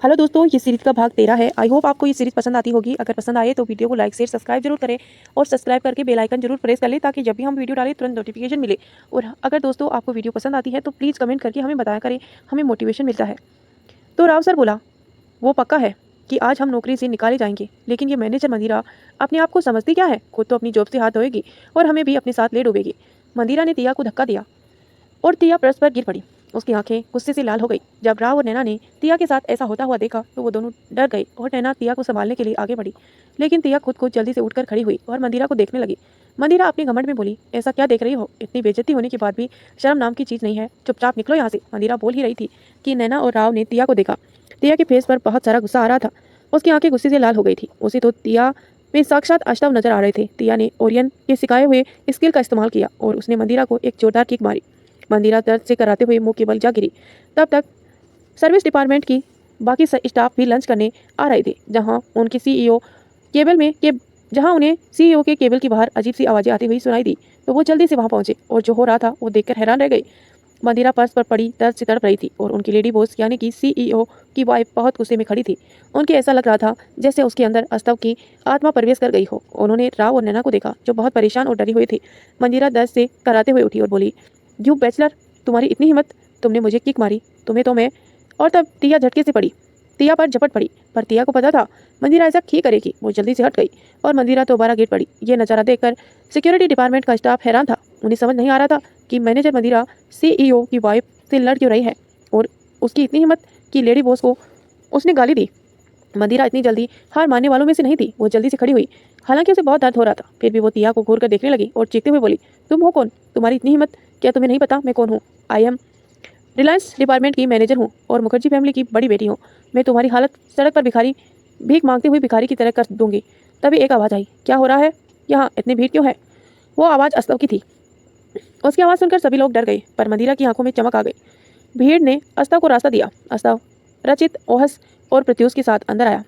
Hello दोस्तों, ये series का भाग 13 है। आई होप आपको ये सीरीज पसंद आती होगी। अगर पसंद आए तो वीडियो को लाइक शेयर सब्सक्राइब जरूर करें और सब्सक्राइब करके बेल आइकन जरूर प्रेस कर लें ताकि जब भी हम वीडियो डालें तुरंत नोटिफिकेशन मिले। और अगर दोस्तों आपको वीडियो पसंद आती है तो प्लीज़ कमेंट करके हमें बताया करें, हमें मोटिवेशन मिलता है। तो राव सर बोला, वो पक्का है कि आज हम नौकरी से निकाले जाएंगे, लेकिन ये मैनेजर मंदिरा अपने आप को समझती क्या है, खुद तो अपनी जॉब से हाथ धोएगी और हमें भी अपने साथ ले डूबेगी। मंदिरा ने तिया को धक्का दिया और तिया फर्श पर गिर पड़ी। उसकी आंखें गुस्से से लाल हो गई। जब राव और नैना ने तिया के साथ ऐसा होता हुआ देखा तो वो दोनों डर गए और नैना तिया को संभालने के लिए आगे बढ़ी, लेकिन तिया खुद को जल्दी से उठकर खड़ी हुई और मंदिरा को देखने लगी। मंदिरा अपने घमंड में बोली, ऐसा क्या देख रही हो? इतनी बेइज्जती होने के बाद भी शर्म नाम की चीज़ नहीं है, चुपचाप निकलो यहाँ से। मंदिरा बोल ही रही थी कि नैना और राव ने तिया को देखा। तिया के फेस पर बहुत सारा गुस्सा आ रहा था। उसकी आंखें गुस्से से लाल हो गई थी। उसे तो तिया में साक्षात अष्टव नजर आ रहे थे। तिया ने ओरियन के सिखाए हुए स्किल का इस्तेमाल किया और उसने मंदिरा को एक जोरदार किक मारी। मंदिरा दर्द से कराते हुए मुंह के बल जा गिरी। तब तक सर्विस डिपार्टमेंट की बाकी स्टाफ भी लंच करने आ रहे थे, जहां उनके सीईओ केबल में के जहां उन्हें सीईओ के केबल की बाहर अजीब सी आवाज़ें आती हुई सुनाई दी तो वो जल्दी से वहां पहुंचे और जो हो रहा था वो देखकर हैरान रह गई। मंदिरा फर्श पर पड़ी दर्द से तड़प रही थी और उनकी लेडी बॉस यानी कि सीईओ की वाइफ बहुत गुस्से में खड़ी थी। उनके ऐसा लग रहा था जैसे उसके अंदर अस्तव की आत्मा प्रवेश कर गई हो। उन्होंने राव और नैना को देखा जो बहुत परेशान और डरी हुई थी। मंदिरा दर्द से कराते हुए उठी और बोली, यू बैचलर, तुम्हारी इतनी हिम्मत, तुमने मुझे किक मारी, तुम्हें तो मैं। और तब तिया झटके से पड़ी, तिया पर झपट पड़ी, पर तिया को पता था मंदिरा ऐसा ही करेगी। वो जल्दी से हट गई और मंदिरा दोबारा गिर पड़ी। ये नज़ारा देखकर सिक्योरिटी डिपार्टमेंट का स्टाफ हैरान था। उन्हें समझ नहीं आ रहा था कि मैनेजर मंदिरा सीईओ की वाइफ से लड़ क्यों रही है और उसकी इतनी हिम्मत कि लेडी बॉस को उसने गाली दी। मंदिरा इतनी जल्दी हार मानने वालों में से नहीं थी। वो जल्दी से खड़ी हुई, हालांकि उसे बहुत दर्द हो रहा था। फिर भी वो तिया को घूर कर देखने लगी और चीखते हुए बोली, तुम हो कौन? तुम्हारी इतनी हिम्मत? क्या तुम्हें नहीं पता मैं कौन हूँ? आई एम रिलायंस डिपार्टमेंट की मैनेजर हूँ और मुखर्जी फैमिली की बड़ी बेटी हूँ। मैं तुम्हारी हालत सड़क पर भिखारी भीख मांगते हुए भिखारी की तरह कर दूंगी। तभी एक आवाज़ आई, क्या हो रहा है यहाँ, इतनी भीड़ क्यों है? वो आवाज़ अस्तव की थी। उसकी आवाज़ सुनकर सभी लोग डर गए, पर मंदिरा की आंखों में चमक आ गई। भीड़ ने अस्तव को रास्ता दिया। अस्तव रचित, ओहस और प्रत्यूष के साथ अंदर आया।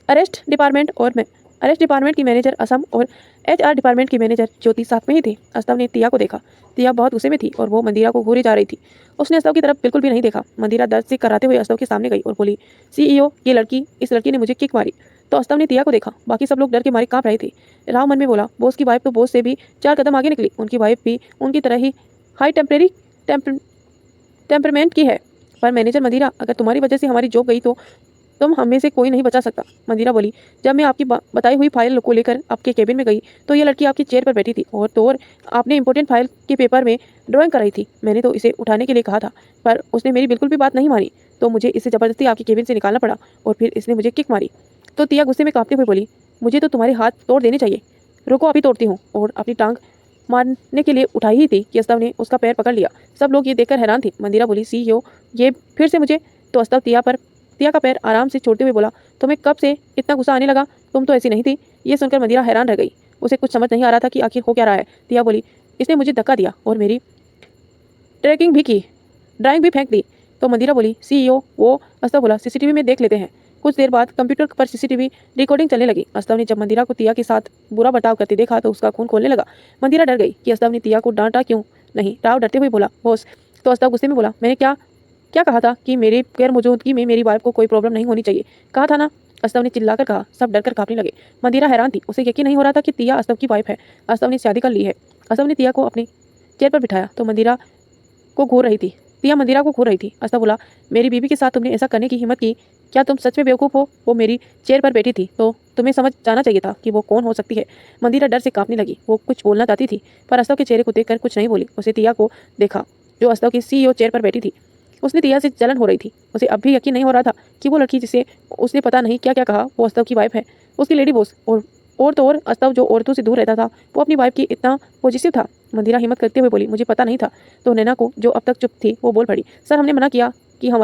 अरेस्ट डिपार्टमेंट की मैनेजर असम और एचआर डिपार्टमेंट की मैनेजर ज्योति साथ में ही थे। अस्तव ने तिया को देखा। तिया बहुत गुस्से में थी और वो मंदिरा को घूरे जा रही थी। उसने अस्तव की तरफ बिल्कुल भी नहीं देखा। मंदिरा दर्द से कराते हुए अस्तव के सामने गई और बोली, सीईओ, इस लड़की ने मुझे किक मारी। तो अस्तव ने तिया को देखा। बाकी सब लोग डर के मारे कांप रहे थे। राव मन में बोला, बॉस की वाइफ तो बॉस से भी 4 कदम आगे निकली। उनकी वाइफ भी उनकी तरह ही हाई टेम्परमेंट की है। पर मैनेजर मंदिरा, अगर तुम्हारी वजह से हमारी जॉब गई तो तुम हम में से कोई नहीं बचा सकता। मंदिरा बोली, जब मैं आपकी बताई हुई फाइल को लेकर आपके केबिन में गई तो ये लड़की आपकी चेयर पर बैठी थी और आपने इंपॉर्टेंट फाइल के पेपर में ड्राइंग कराई थी। मैंने तो इसे उठाने के लिए कहा था, पर उसने मेरी बिल्कुल भी बात नहीं मानी, तो मुझे इसे ज़बरदस्ती आपके केबिन से निकालना पड़ा और फिर इसने मुझे किक मारी। तो तिया गुस्से में कांपते हुए बोली, मुझे तो तुम्हारे हाथ तोड़ देने चाहिए। रुको, अभी तोड़ती हूँ। और अपनी टांग मारने के लिए उठाई ही थी कि अस्तव ने उसका पैर पकड़ लिया। सब लोग ये देखकर हैरान थे। मंदिरा बोली, सीईओ, ये फिर से मुझे। तो अस्तव तिया का पैर आराम से छोड़ते हुए बोला, तुम्हें कब से इतना गुस्सा आने लगा? तुम तो ऐसी नहीं थी। ये सुनकर मंदिरा हैरान रह गई। उसे कुछ समझ नहीं आ रहा था कि आखिर हो क्या रहा है। तिया बोली, इसने मुझे धक्का दिया और मेरी ट्रैकिंग भी की, ड्राइंग भी फेंक दी। तो मंदिरा बोली, सीईओ, वो। अस्तव बोला, सीसीटीवी में देख लेते हैं। कुछ देर बाद कंप्यूटर पर सीसीटीवी रिकॉर्डिंग चलने लगी। अस्तव ने जब मंदिरा को तिया के साथ बुरा बर्ताव करते देखा तो उसका खून खोलने लगा। मंदिरा डर गई कि अस्तव ने तिया को डांटा क्यों नहीं। राव डरते हुए बोला, बॉस। तो अस्तव गुस्से में बोला, मैंने क्या क्या कहा था कि मेरे गैर मौजूदगी में मेरी वाइफ को कोई प्रॉब्लम नहीं होनी चाहिए, कहा था ना? अस्तव ने चिल्लाकर कहा। सब डरकर कांपने लगे। मंदिरा हैरान थी। उसे यकीन नहीं हो रहा था कि तिया अस्तव की वाइफ है। अस्तव ने शादी कर ली है। अस्तव ने तिया को अपनी चेयर पर बिठाया तो मंदिरा को घूर रही थी। तिया मंदिरा को घूर रही थी। अस्तव बोला, मेरी बीवी के साथ तुमने ऐसा करने की हिम्मत की? क्या तुम सच में बेवकूफ़ हो? वो मेरी चेयर पर बैठी थी तो तुम्हें समझ जाना चाहिए था कि वो कौन हो सकती है। मंदिरा डर से कांपने लगी। वो कुछ बोलना चाहती थी पर अस्तव के चेहरे को देखकर कुछ नहीं बोली। उसे तिया को देखा जो अस्तव की सीईओ चेयर पर बैठी थी। उसने तिया से जलन हो रही थी। उसे अब भी यकीन नहीं हो रहा था कि वो लड़की जिसे उसने पता नहीं क्या क्या कहा वो अस्तव की वाइफ है, उसकी लेडी बॉस। और अस्तव जो औरतों से दूर रहता था वो अपनी वाइफ की इतना पॉजिटिव था। मंदिरा हिम्मत करते हुए बोली, मुझे पता नहीं था। तो नैना को, जो अब तक चुप थी, वो बोल पड़ी, सर, हमने मना किया कि हम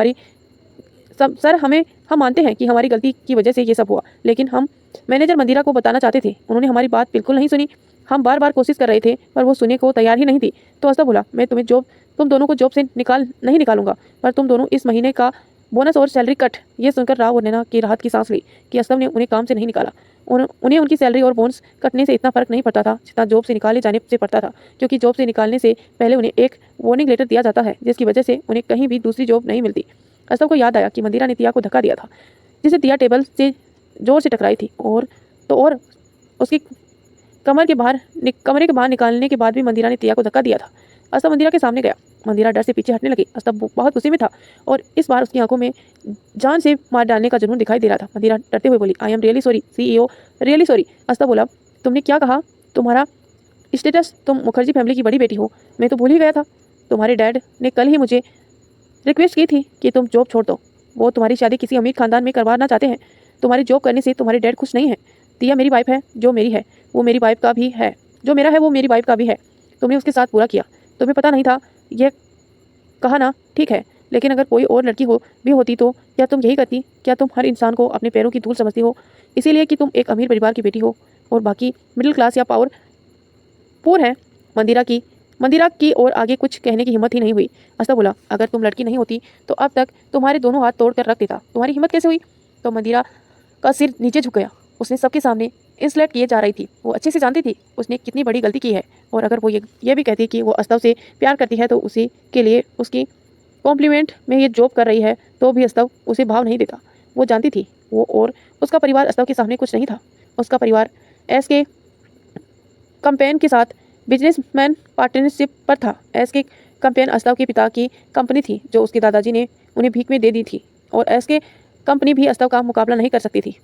मानते हैं कि हमारी गलती की वजह से ये सब हुआ, लेकिन हम मैनेजर मंदिरा को बताना चाहते थे। उन्होंने हमारी बात बिल्कुल नहीं सुनी। हम बार बार कोशिश कर रहे थे पर वो सुनने को तैयार ही नहीं थी। तो अस्तव बोला, मैं तुम दोनों को जॉब से नहीं निकालूंगा, पर तुम दोनों इस महीने का बोनस और सैलरी कट। ये सुनकर राव और नैना की राहत की सांस ली कि अस्तव ने उन्हें काम से नहीं निकाला। उन्हें उनकी सैलरी और बोनस कटने से इतना फर्क नहीं पड़ता था जितना जॉब से निकाले जाने से पड़ता था, क्योंकि जॉब से निकालने से पहले उन्हें एक वार्निंग लेटर दिया जाता है जिसकी वजह से उन्हें कहीं भी दूसरी जॉब नहीं मिलती। अस्तव को याद आया कि मंदिरा ने तिया को धक्का दिया था, जिसे तिया टेबल से जोर से टकराई थी। और उसकी कमरे के बाहर निकालने के बाद भी मंदिरा ने तिया को धक्का दिया था। अस्तव मंदिरा के सामने गया। मंदिरा डर से पीछे हटने लगी। अस्तव बहुत गुस्से में था और इस बार उसकी आंखों में जान से मार डालने का जुनून दिखाई दे रहा था। मंदिरा डरते हुए बोली, I am really sorry CEO, really sorry. अस्तव बोला, तुमने क्या कहा? तुम्हारा स्टेटस? तुम मुखर्जी फैमिली की बड़ी बेटी हो। मैं तो भूल ही गया था। तुम्हारे डैड ने कल ही मुझे रिक्वेस्ट की थी कि तुम जॉब छोड़ दो। वो तुम्हारी शादी किसी अमीर खानदान में करवाना चाहते हैं। तुम्हारी जॉब करने से तुम्हारे डैड खुश नहीं है। तिया मेरी वाइफ है, जो मेरी है वो मेरी वाइफ का भी है, जो मेरा है वो मेरी वाइफ का भी है। तुमने उसके साथ पूरा किया। तुम्हें पता नहीं था यह कहा ना? ठीक है, लेकिन अगर कोई और लड़की भी होती तो क्या तुम यही करती? क्या तुम हर इंसान को अपने पैरों की धूल समझती हो इसीलिए कि तुम एक अमीर परिवार की बेटी हो और बाकी मिडिल क्लास या पुअर है? मंदिरा की और आगे कुछ कहने की हिम्मत ही नहीं हुई। अस्तव बोला, अगर तुम लड़की नहीं होती तो अब तक तुम्हारे दोनों हाथ तोड़ कर रख देता। तुम्हारी हिम्मत कैसे हुई? तो मंदिरा का सिर नीचे झुक गया। उसने सबके सामने इंसल्ट किए जा रही थी। वो अच्छे से जानती थी उसने कितनी बड़ी गलती की है और अगर वो ये भी कहती कि वो अस्तव से प्यार करती है तो उसी के लिए उसकी कॉम्प्लीमेंट में ये जॉब कर रही है तो भी अस्तव उसे भाव नहीं देता। वो जानती थी वो और उसका परिवार अस्तव के सामने कुछ नहीं था। उसका परिवार एस के कंपेन के साथ बिजनेसमैन पार्टनरशिप पर था। एस के कंपेन अस्तव के पिता की कंपनी थी जो उसके दादाजी ने उन्हें भीख में दे दी थी और एस के कंपनी भी अस्तव का मुकाबला नहीं कर सकती थी।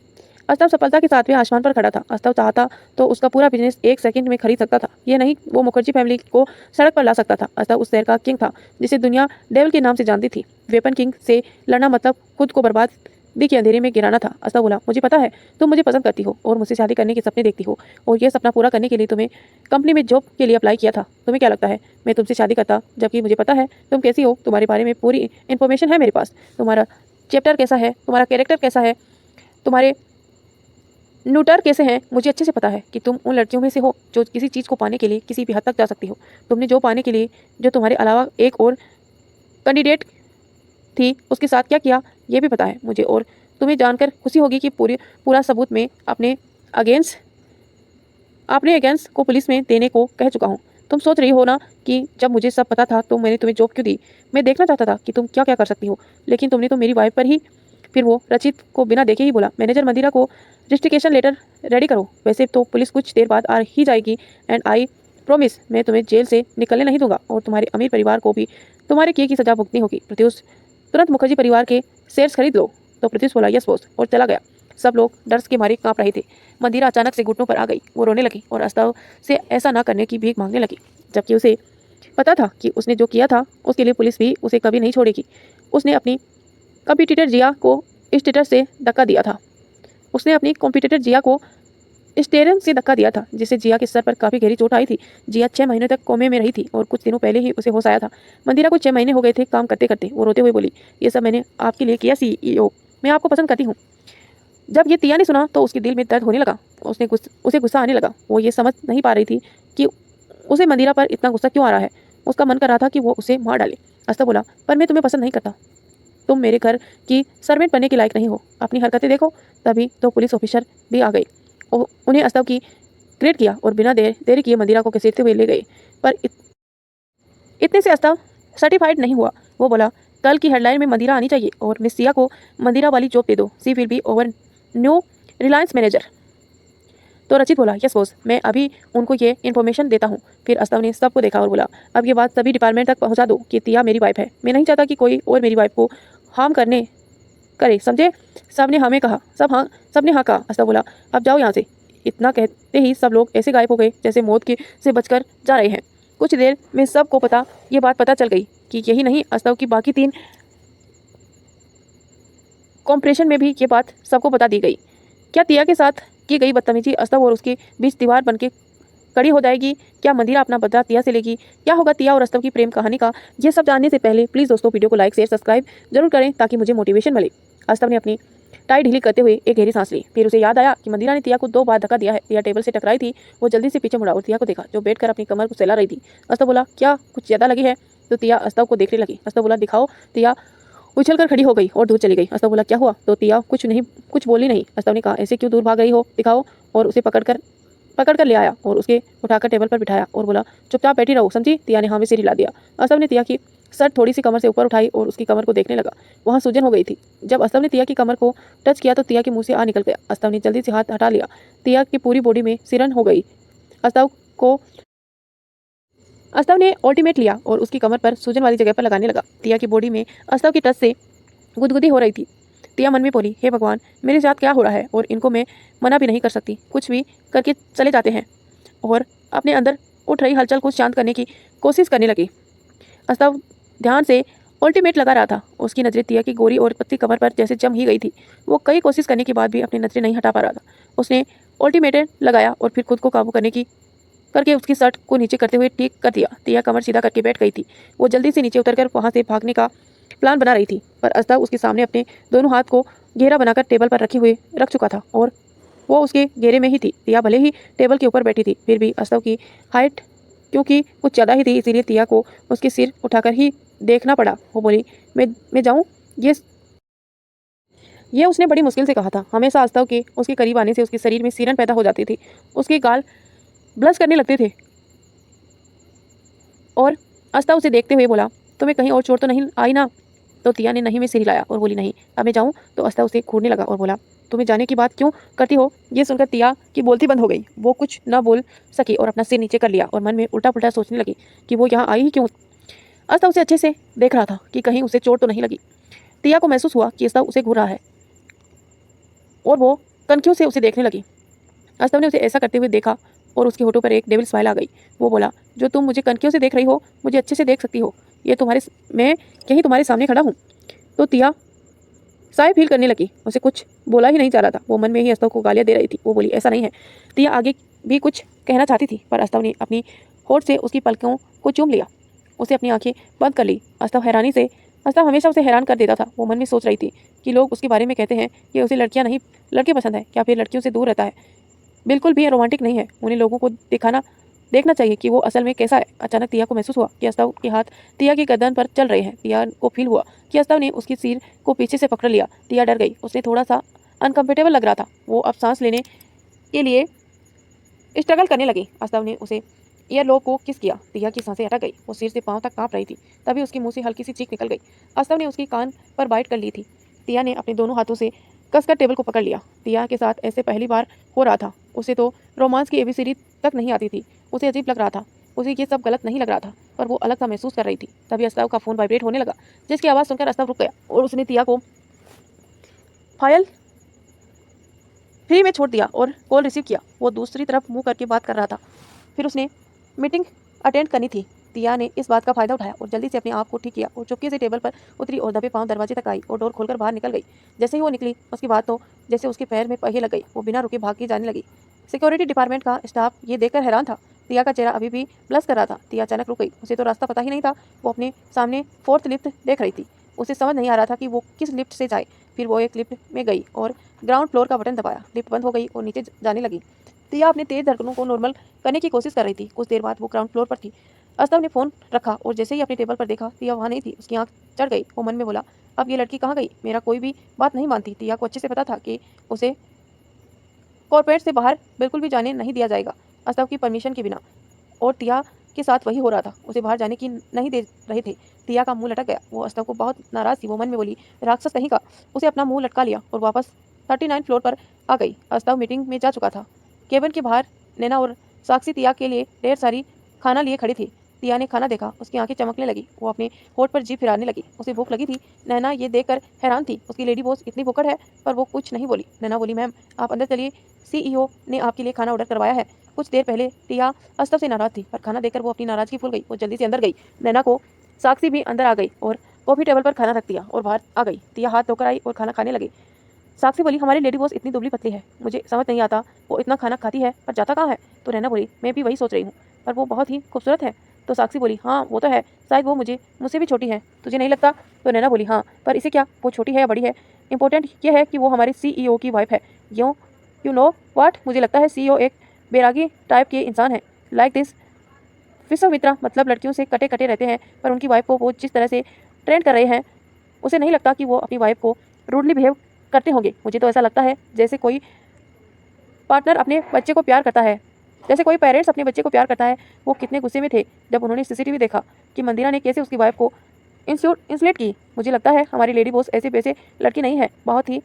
अस्तव सफलता के साथ भी आसमान पर खड़ा था। अस्तव चाहता तो उसका पूरा बिजनेस 1 सेकंड में खरीद सकता था। ये नहीं, वो मुखर्जी फैमिली को सड़क पर ला सकता था। अस्तव उस शहर का किंग था जिसे दुनिया डेविल के नाम से जानती थी। वेपन किंग से लड़ना मतलब खुद को बर्बाद दी के अंधेरे में गिराना था। अस्तव बोला, मुझे पता है तुम मुझे पसंद करती हो और मुझसे शादी करने के सपने देखती हो और यह सपना पूरा करने के लिए तुम्हें कंपनी में जॉब के लिए अप्लाई किया था। तुम्हें क्या लगता है मैं तुमसे शादी करता जबकि मुझे पता है तुम कैसी हो? तुम्हारे बारे में पूरी इन्फॉर्मेशन है मेरे पास। तुम्हारा चैप्टर कैसा है, तुम्हारा कैरेक्टर कैसा है, तुम्हारे न्यूटर कैसे हैं, मुझे अच्छे से पता है कि तुम उन लड़कियों में से हो जो किसी चीज़ को पाने के लिए किसी भी हद तक जा सकती हो। तुमने जो पाने के लिए जो तुम्हारे अलावा एक और कैंडिडेट थी उसके साथ क्या किया ये भी पता है मुझे और तुम्हें जानकर खुशी होगी कि पूरा सबूत मैं अपने अगेंस्ट को पुलिस में देने को कह चुका हूँ। तुम सोच रही हो ना कि जब मुझे सब पता था तो मैंने तुम्हें जॉब क्यों दी? मैं देखना चाहता था कि तुम क्या क्या कर सकती हो, लेकिन तुमने तो मेरी वाइफ पर ही। फिर वो रचित को बिना देखे ही बोला, मैनेजर मंदिरा को रजिस्ट्रेशन लेटर रेडी करो। वैसे तो पुलिस कुछ देर बाद आ ही जाएगी एंड आई प्रॉमिस मैं तुम्हें जेल से निकलने नहीं दूंगा और तुम्हारे अमीर परिवार को भी तुम्हारे किए की सजा भुगतनी होगी। प्रत्युष, तुरंत मुखर्जी परिवार के शेयर्स खरीद लो। तो प्रत्युष बोला, यस बॉस, और चला गया। सब लोग डर के मारे कांप रहे थे। मंदिरा अचानक से घुटनों पर आ गई। वो रोने लगी और अस्तव से ऐसा ना करने की भीख मांगने लगी, जबकि उसे पता था कि उसने जो किया था उसके लिए पुलिस भी उसे कभी नहीं छोड़ेगी। उसने अपनी कंपटीटर जिया को स्टेटस से धक्का दिया था। उसने अपनी कॉम्पिटिटर जिया को स्टेयरिंग से धक्का दिया था, जिससे जिया के सर पर काफ़ी गहरी चोट आई थी। जिया 6 महीने तक कोमे में रही थी और कुछ दिनों पहले ही उसे होश आया था। मंदिरा को 6 महीने हो गए थे काम करते करते। वो रोते हुए बोली, ये सब मैंने आपके लिए किया CEO, मैं आपको पसंद करती हूँ। जब ये तिया ने सुना तो उसके दिल में दर्द होने लगा। उसे गुस्सा आने लगा। वो ये समझ नहीं पा रही थी कि उसे मंदिरा पर इतना गुस्सा क्यों आ रहा है। उसका मन कर रहा था कि वो उसे मार डाले। अस्तव बोला, पर मैं तुम्हें पसंद नहीं करता। तुम मेरे घर की सर्वेंट बनने के लायक नहीं हो। अपनी हरकतें देखो। तभी तो पुलिस ऑफिसर भी आ गई। उन्हें अस्तव की ग्रेट किया और बिना देरी किए मंदिरा को घसीटते हुए ले गए। पर इतने से अस्तव सर्टिफाइड नहीं हुआ। वो बोला, कल की हेडलाइन में मंदिरा आनी चाहिए और मिस सिया को मंदिरा वाली जॉब दे दो। She will be over new Reliance manager. तो रचित बोला, यस बॉस, मैं अभी उनको ये इन्फॉर्मेशन देता हूँ। फिर अस्तव ने सबको देखा और बोला, अब ये बात सभी डिपार्टमेंट तक पहुँचा दो कि तिया मेरी वाइफ है। मैं नहीं चाहता कि कोई और मेरी वाइफ को हार्म करे, समझे? सबने हमें कहा। सबने हाँ कहा। अस्तव बोला, अब जाओ यहाँ से। इतना कहते ही सब लोग ऐसे गायब हो गए जैसे मौत से बचकर जा रहे हैं। कुछ देर में सबको ये बात पता चल गई कि यही नहीं, अस्तव की बाकी 3 कॉम्प्रेशन में भी ये बात सबको बता दी गई। क्या तिया के साथ की गई बदतमीजी अस्तव और उसके बीच दीवार बनके कड़ी हो जाएगी? क्या मंदिरा अपना बदला तिया से लेगी? क्या होगा तिया और अस्तव की प्रेम कहानी का? ये सब जानने से पहले प्लीज़ दोस्तों वीडियो को लाइक शेयर सब्सक्राइब जरूर करें ताकि मुझे मोटिवेशन मिले। अस्तव ने अपनी टाई ढीली करते हुए एक गहरी सांस ली। फिर उसे याद आया कि मंदिरा ने तिया को 2 बार धक्का दिया है। तिया टेबल से टकराई थी। वो जल्दी से पीछे मुड़ा और तिया को देखा जो बैठकर अपनी कमर को सहला रही थी। अस्तव बोला, क्या कुछ ज़्यादा लगी है? तो तिया अस्तव को देखने लगी। अस्तव बोला, दिखाओ। तिया उछलकर खड़ी हो गई और दूर चली गई। अस्तव बोला, क्या हुआ? तो तिया कुछ बोली नहीं। अस्तव ने कहा, ऐसे क्यों दूर भाग गई हो? दिखाओ। और उसे पकड़कर ले आया और उसके उठाकर टेबल पर बिठाया और बोला, चुपचाप बैठी रहो, समझी? तिया ने हाँ में सिर हिला दिया। अस्तव ने तिया की शर्ट थोड़ी सी कमर से ऊपर उठाई और उसकी कमर को देखने लगा। वहाँ सूजन हो गई थी। जब अस्तव ने तिया की कमर को टच किया तो तिया के मुंह से आ निकल गया। अस्तव ने जल्दी से हाथ हटा लिया। तिया की पूरी बॉडी में सिरन हो गई। अस्तव ने अल्टीमेट लिया और उसकी कमर पर सूजन वाली जगह पर लगाने लगा। तिया की बॉडी में अस्तव की टच से गुदगुदी हो रही थी। तिया मन में बोली, हे भगवान, मेरे साथ क्या हो रहा है और इनको मैं मना भी नहीं कर सकती। कुछ भी करके चले जाते हैं। और अपने अंदर उठ रही हलचल को शांत करने की कोशिश करने लगी। अस्तव ध्यान से अल्टीमेट लगा रहा था। उसकी नजरें तिया की गोरी और पतली कमर पर जैसे जम ही गई थी। वो कई कोशिश करने के बाद भी अपनी नजरें नहीं हटा पा रहा था। उसने अल्टीमेट लगाया और फिर खुद को काबू करके उसकी शर्ट को नीचे करते हुए ठीक कर दिया। तिया कमर सीधा करके बैठ गई थी। वो जल्दी से नीचे उतरकर वहां से भागने का प्लान बना रही थी, पर अस्तव उसके सामने अपने दोनों हाथ को घेरा बनाकर टेबल पर रख चुका था और वो उसके घेरे में ही थी। तिया भले ही टेबल के ऊपर बैठी थी, फिर भी अस्तव की हाइट क्योंकि कुछ ज़्यादा ही थी, इसीलिए तिया को उसके सिर उठाकर ही देखना पड़ा। वो बोली, मैं जाऊँ? ये उसने बड़ी मुश्किल से कहा था। हमेशा अस्तव के उसके करीब आने से उसके शरीर में सिरन पैदा हो जाती थी। उसके गाल ब्लश करने लगते थे। और अस्तव उसे देखते हुए बोला, तुम्हें कहीं और चोट तो नहीं आई ना? तो तिया ने नहीं में सिर हिलाया और बोली, नहीं। अब मैं जाऊँ? तो अस्तव उसे घूरने लगा और बोला, तुम्हें जाने की बात क्यों करती हो? ये सुनकर तिया की बोलती बंद हो गई। वो कुछ न बोल सकी और अपना सिर नीचे कर लिया और मन में उल्टा पुल्टा सोचने लगी कि वो यहाँ आई ही क्यों। अस्तव उसे अच्छे से देख रहा था कि कहीं उसे चोट तो नहीं लगी। तिया को महसूस हुआ कि अस्तव उसे घूर रहा है और वो कनखियों से उसे देखने लगी। अस्तव ने उसे ऐसा करते हुए देखा और उसके होठों पर एक डेविल स्माइल आ गई। वो बोला, जो तुम मुझे कनखियों से देख रही हो, मुझे अच्छे से देख सकती हो। मैं यहीं तुम्हारे सामने खड़ा हूँ। तो तिया साय फील करने लगी। उसे कुछ बोला ही नहीं जा रहा था। वो मन में ही अस्तव को गालियाँ दे रही थी। वो बोली, ऐसा नहीं है। तिया आगे भी कुछ कहना चाहती थी, पर अस्तव ने अपनी होठ से उसकी पलकों को चूम लिया। उसे अपनी आंखें बंद कर ली। अस्तव हमेशा उसे हैरान कर देता था। वो मन में सोच रही थी कि लोग उसके बारे में कहते हैं कि उसे लड़कियां नहीं लड़के पसंद है, या फिर लड़कियों से दूर रहता है। बिल्कुल भी रोमांटिक नहीं है। उन्हें लोगों को देखना चाहिए कि वो असल में कैसा है। अचानक तिया को महसूस हुआ कि अस्तव के हाथ तिया की गर्दन पर चल रहे हैं। तिया को फील हुआ कि अस्तव ने उसकी सिर को पीछे से पकड़ लिया। तिया डर गई। उसने थोड़ा सा अनकंफर्टेबल लग रहा था। वो अब सांस लेने के लिए स्ट्रगल करने लगी। अस्तव ने उसे ईयरलोब को किस किया। तिया की सांसें अटक गई। वो सिर से पांव तक कांप रही थी। तभी उसके मुंह से हल्की सी चीख निकल गई। अस्तव ने उसकी कान पर बाइट कर ली थी। तिया ने अपने दोनों हाथों से कसकर टेबल को पकड़ लिया। तिया के साथ ऐसे पहली बार हो रहा था। उसे तो रोमांस की एबीसीडी तक नहीं आती थी। उसे अजीब लग रहा था। उसे ये सब गलत नहीं लग रहा था, पर वो अलग सा महसूस कर रही थी। तभी अस्तव का फोन वाइब्रेट होने लगा, जिसकी आवाज़ सुनकर अस्तव रुक गया और उसने तिया को फाइल फ्री में छोड़ दिया और कॉल रिसीव किया। वो दूसरी तरफ मुंह करके बात कर रहा था। फिर उसने मीटिंग अटेंड करनी थी। तिया ने इस बात का फायदा उठाया और जल्दी से अपने आप को ठीक किया और चुपके से टेबल पर उतरी और दबे पांव दरवाजे तक आई और डोर खोलकर बाहर निकल गई। जैसे ही वो निकली, उसकी बात तो जैसे उसके पैर में पहिए लग गई। वो बिना रुके भाग के जाने लगी। सिक्योरिटी डिपार्टमेंट का स्टाफ ये देखकर हैरान था। तिया का चेहरा अभी भी ब्लश कर रहा था। तिया अचानक रुक गई। उसे तो रास्ता पता ही नहीं था। वो अपने सामने 4th लिफ्ट देख रही थी। उसे समझ नहीं आ रहा था कि वो किस लिफ्ट से जाए। फिर वो एक लिफ्ट में गई और ग्राउंड फ्लोर का बटन दबाया। लिफ्ट बंद हो गई और नीचे जाने लगी। तिया अपने तेज धड़कनों को नॉर्मल करने की कोशिश कर रही थी। कुछ देर बाद वो ग्राउंड फ्लोर पर थी। अस्तव ने फ़ोन रखा और जैसे ही अपने टेबल पर देखा, तिया वहाँ नहीं थी। उसकी आंख चढ़ गई। वो मन में बोला, अब ये लड़की कहाँ गई? मेरा कोई भी बात नहीं मानती। तिया को अच्छे से पता था कि उसे कॉर्पोरेट से बाहर बिल्कुल भी जाने नहीं दिया जाएगा, अस्तव की परमिशन के बिना। और तिया के साथ वही हो रहा था। उसे बाहर जाने की नहीं दे रहे थे। तिया का मुंह लटक गया। वो अस्तव को बहुत नाराज़ थी। वो मन में बोली, राक्षस कहीं का। उसे अपना मुंह लटका लिया और वापस 39 फ्लोर पर आ गई। अस्तव मीटिंग में जा चुका था। केबिन के बाहर नैना और साक्षी तिया के लिए ढेर सारी खाना लिए खड़ी थी। तिया ने खाना देखा। उसकी आंखें चमकने लगी। वो अपने होठ पर जीभ फिराने लगी। उसे भूख लगी थी। नैना ये देखकर हैरान थी। उसकी लेडी बॉस इतनी भुक्कड़ है, पर वो कुछ नहीं बोली। नैना बोली, मैम आप अंदर चलिए, CEO ने आपके लिए खाना ऑर्डर करवाया है। कुछ देर पहले तिया अस्तव से नाराज थी, पर खाना देखकर वो अपनी नाराजगी भूल गई। वो जल्दी से अंदर गई। नैना को साक्षी भी अंदर आ गई और कॉफी टेबल पर खाना रख दिया और बाहर आ गई। तिया हाथ धोकर आई और खाना खाने लगी। साक्षी बोली, हमारी लेडी बॉस इतनी दुबली पतली है, मुझे समझ नहीं आता वो इतना खाना खाती है पर जाता कहाँ है। तो नैना बोली, मैं भी वही सोच रही हूँ, पर वो बहुत ही खूबसूरत है। तो साक्षी बोली, हाँ वो तो है, शायद वो मुझसे भी छोटी है, तुझे नहीं लगता? तो नैना बोली, हाँ पर इसे क्या, वो छोटी है या बड़ी है, इंपॉर्टेंट ये है कि वो हमारे CEO की वाइफ है। यू नो व्हाट, मुझे लगता है CEO एक बैरागी टाइप के इंसान है। लाइक दिस विश्वामित्रा, मतलब लड़कियों से कटे कटे रहते हैं, पर उनकी वाइफ को वो जिस तरह से ट्रेन कर रहे हैं, उसे नहीं लगता कि वो अपनी वाइफ को रूडली बिहेव करते होंगे। मुझे तो ऐसा लगता है जैसे कोई पार्टनर अपने बच्चे को प्यार करता है, जैसे कोई पेरेंट्स अपने बच्चे को प्यार करता है। वो कितने गुस्से में थे जब उन्होंने CCTV देखा कि मंदिरा ने कैसे उसकी वाइफ को इंसुलेट की। मुझे लगता है हमारी लेडी बॉस ऐसे वैसे लड़की नहीं है, बहुत ही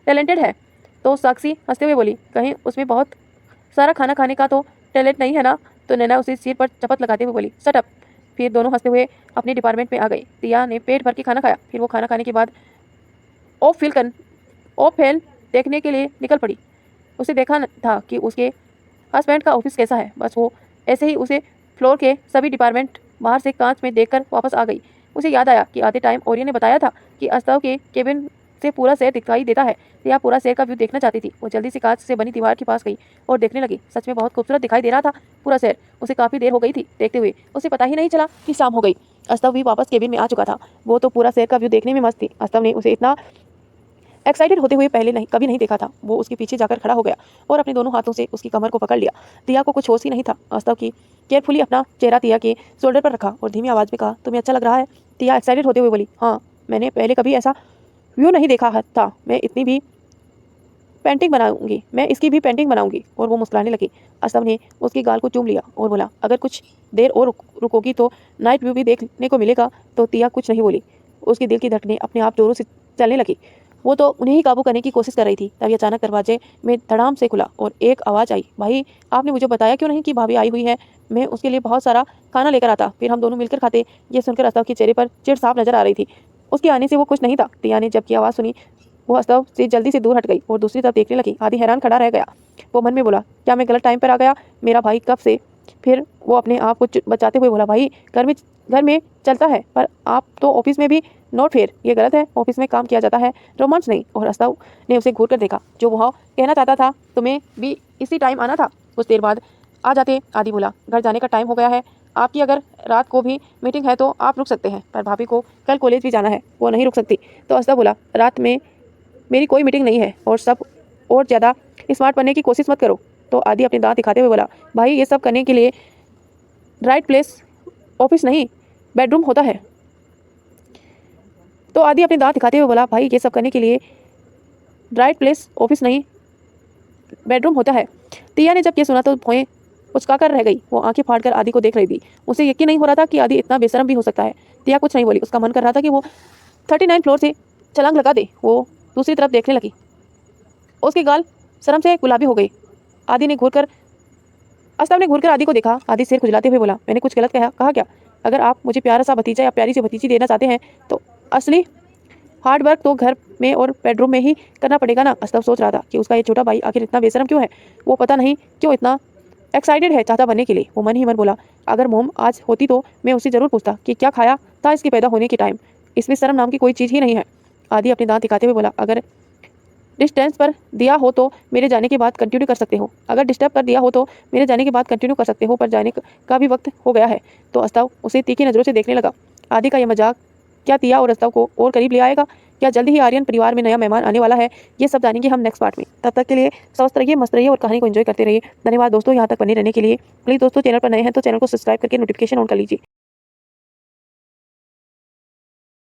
टैलेंटेड है। तो साक्षी हंसते हुए बोली, कहीं उसमें बहुत सारा खाना खाने का तो टैलेंट नहीं है ना। तो नैना उसे सिर पर चपत लगाते हुए बोली, शट अप। फिर दोनों हंसते हुए अपने डिपार्टमेंट में आ गई। तिया ने पेट भर के खाना खाया। फिर वो खाना खाने के बाद ऑफ फेल देखने के लिए निकल पड़ी। उसे देखा था कि उसके हस्बैंड का ऑफिस कैसा है, बस वो ऐसे ही उसे फ्लोर के सभी डिपार्टमेंट बाहर से कांच में देखकर वापस आ गई। उसे याद आया कि आधे टाइम ओरियन ने बताया था कि अस्तव के केबिन से पूरा शहर दिखाई देता है। या पूरा शहर का व्यू देखना चाहती थी। वो जल्दी से कांच से बनी दीवार के पास गई और देखने लगी। सच में बहुत खूबसूरत दिखाई दे रहा था पूरा शहर। उसे काफ़ी देर हो गई थी देखते हुए। उसे पता ही नहीं चला कि शाम हो गई। अस्तव भी वापस केबिन में आ चुका था। वो तो पूरा शहर का व्यू देखने में मस्त थी। अस्तव ने उसे इतना एक्साइटेड होते हुए पहले कभी नहीं देखा था। वो उसके पीछे जाकर खड़ा हो गया और अपने दोनों हाथों से उसकी कमर को पकड़ लिया। तिया को कुछ होश ही नहीं था। अस्तव की केयरफुली अपना चेहरा तिया के शोल्डर पर रखा और धीमी आवाज में कहा, तुम्हें अच्छा लग रहा है? तिया एक्साइटेड होते हुए बोली, हाँ, मैंने पहले कभी ऐसा व्यू नहीं देखा था। मैं इसकी भी पेंटिंग बनाऊंगी। और वो मुस्कुराने लगी। अस्तव ने उसकी गाल को चूम लिया और बोला, अगर कुछ देर और रुकोगी तो नाइट व्यू भी देखने को मिलेगा। तो तिया कुछ नहीं बोली। उसके दिल की धड़कनें अपने आप जोरों से चलने लगी। वो तो उन्हें ही काबू करने की कोशिश कर रही थी। तभी अचानक दरवाजे में धड़ाम से खुला और एक आवाज़ आई, भाई आपने मुझे बताया क्यों नहीं कि भाभी आई हुई है? मैं उसके लिए बहुत सारा खाना लेकर आता, फिर हम दोनों मिलकर खाते। ये सुनकर अस्तव के चेहरे पर चिढ़ साफ नजर आ रही थी। उसके आने से वो खुश नहीं था। तिया ने जबकि आवाज़ सुनी, वो अस्तव से जल्दी से दूर हट गई और दूसरी तरफ देखने लगी। आदि हैरान खड़ा रह गया। वो मन में बोला, क्या मैं गलत टाइम पर आ गया? मेरा भाई कब से? फिर वो अपने आप को बचाते हुए बोला, भाई घर में चलता है, पर आप तो ऑफिस में भी नोट फेयर। ये गलत है। ऑफिस में काम किया जाता है, रोमांस नहीं। और अस्तव ने उसे घूर कर देखा। जो वह कहना चाहता था, तुम्हें भी इसी टाइम आना था। कुछ देर बाद आ जाते। आदि बोला, घर जाने का टाइम हो गया है। आपकी अगर रात को भी मीटिंग है तो आप रुक सकते हैं, पर भाभी को कल कॉलेज भी जाना है, वो नहीं रुक सकती। तो अस्तव बोला, रात में मेरी कोई मीटिंग नहीं है और ज़्यादा स्मार्ट बनने की कोशिश मत करो। तो आदि अपने दांत दिखाते हुए बोला, भाई ये सब करने के लिए राइट प्लेस ऑफिस नहीं बेडरूम होता है। तो आदि अपने दांत दिखाते हुए बोला, भाई ये सब करने के लिए राइट प्लेस ऑफिस नहीं बेडरूम होता है। तिया ने जब ये सुना तो भौएं उचकाकर रह गई। वो आंखें फाड़कर आदि को देख रही थी। उसे यकीन नहीं हो रहा था कि आदि इतना बेशरम भी हो सकता है। तिया कुछ नहीं बोली। उसका मन कर रहा था कि वो 39 फ्लोर से छलांग लगा दे। वो दूसरी तरफ देखने लगी। उसके गाल शर्म से गुलाबी हो गई। अस्तव ने घूरकर आदि को देखा। आदि सिर खुजलाते हुए बोला, मैंने कुछ गलत कहा क्या? अगर आप मुझे प्यारा सा भतीजा या प्यारी सी भतीजी देना चाहते हैं तो असली हार्ड वर्क तो घर में और बेडरूम में ही करना पड़ेगा ना। अस्तव सोच रहा था कि उसका ये छोटा भाई आखिर इतना बेशरम क्यों है। वो पता नहीं क्यों इतना एक्साइटेड है चाचा बनने के लिए। वो मन ही मन बोला, अगर मोम आज होती तो मैं उससे जरूर पूछता कि क्या खाया था इसके पैदा होने के टाइम। इसमें शर्म नाम की कोई चीज़ ही नहीं है। आदि अपने दांत दिखाते हुए बोला, अगर डिस्टेंस पर दिया हो तो मेरे जाने के बाद कंटिन्यू कर सकते हो। अगर डिस्टर्ब कर दिया हो तो मेरे जाने के बाद कंटिन्यू कर सकते हो, पर जाने का भी वक्त हो गया है। तो अस्तव उसे तीखी नज़रों से देखने लगा। आदि का यह मजाक क्या तिया और अस्तव को और करीब ले आएगा? क्या जल्दी ही आर्यन परिवार में नया मेहमान आने वाला है? ये सब जानेंगे हम नेक्स्ट पार्ट में। तब तक के लिए स्वस्थ रहिए, मस्त रहिए और कहानी को एंजॉय करते रहिए। धन्यवाद दोस्तों, यहाँ तक बने रहने के लिए। प्लीज़ दोस्तों, चैनल पर नए हैं तो चैनल को सब्सक्राइब करके नोटिफिकेशन ऑन कर लीजिए।